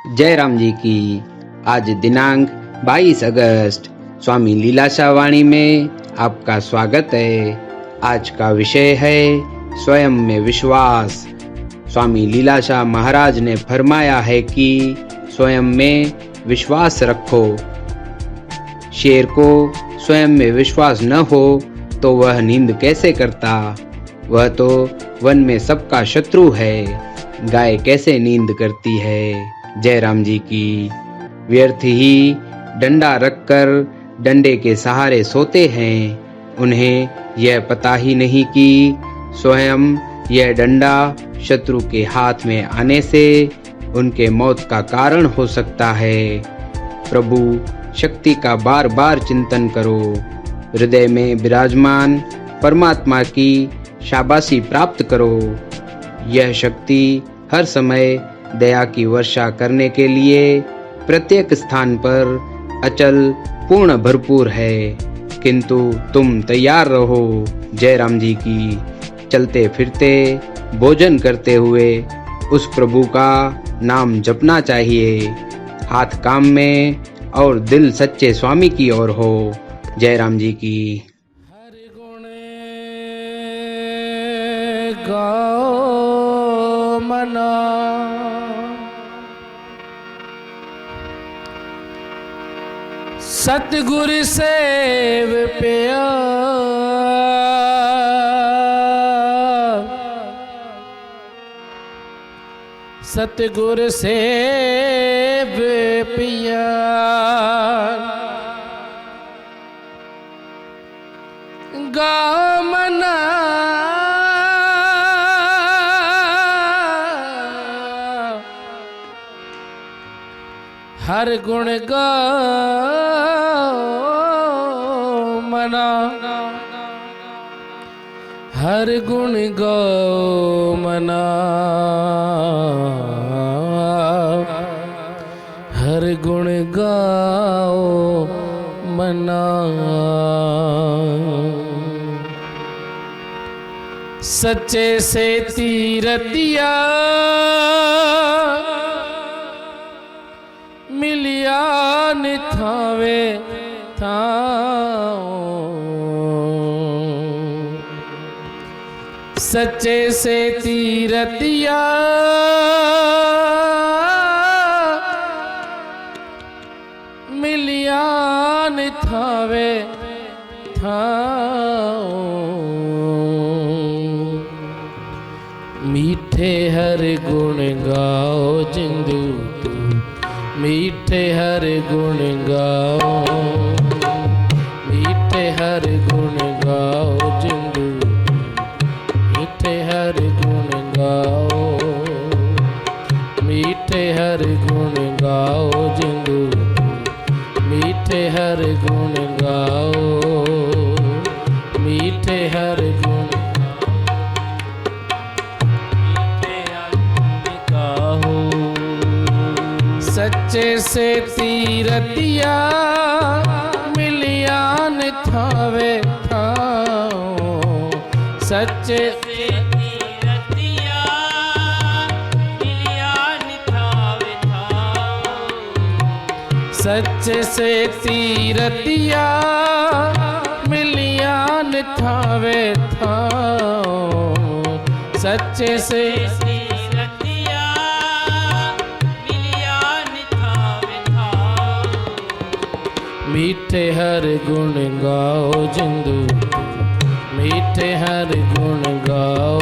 जय राम जी की। आज दिनांक 22 अगस्त स्वामी लीलाशाह वाणी में आपका स्वागत है। आज का विषय है स्वयं में विश्वास। स्वामी लीलाशाह महाराज ने फरमाया है कि स्वयं में विश्वास रखो। शेर को स्वयं में विश्वास न हो तो वह नींद कैसे करता? वह तो वन में सबका शत्रु है। गाय कैसे नींद करती है? जय राम जी की। व्यर्थ ही डंडा रखकर डंडे के सहारे सोते हैं। उन्हें यह पता ही नहीं कि स्वयं यह डंडा शत्रु के हाथ में आने से उनके मौत का कारण हो सकता है। प्रभु शक्ति का बार बार चिंतन करो। हृदय में विराजमान परमात्मा की शाबाशी प्राप्त करो। यह शक्ति हर समय दया की वर्षा करने के लिए प्रत्येक स्थान पर अचल पूर्ण भरपूर है, किंतु तुम तैयार रहो। जय राम जी की। चलते फिरते भोजन करते हुए उस प्रभु का नाम जपना चाहिए। हाथ काम में और दिल सच्चे स्वामी की ओर हो। जय राम जी की। हर गुण गाओ मना, सतगुरु सेव पिया, सतगुरु सेव पिया। गाओ मना, हर गुण गाओ मना, हर गुण गाओ मना, हर गुण गाओ मना। सच्चे से तीरतिया मिलिया निथावे थाओ, सच्चे से तीरतिया मिलिया निथावे थाओ। मीठे हर गुण गाओ जिंदू, मीठे हर गुण गाओ, मीठे हर गुण गाओ जिंदू, मीठे हर गुण गाओ, मीठे हर गुण गाओ जिंदू, मीठे हर गुण गाओ, मीठे हर गुण सच्चे से तीरतिया मिलिया निथावे थाओ, सच्चे से तीरतिया मिलिया निथावे थाओ, सच्चे से तीरतिया मिलिया निथावे थाओ, सच्चे से मीठे हर गुण गाओ जिंदू, मीठे हर गुण गाओ,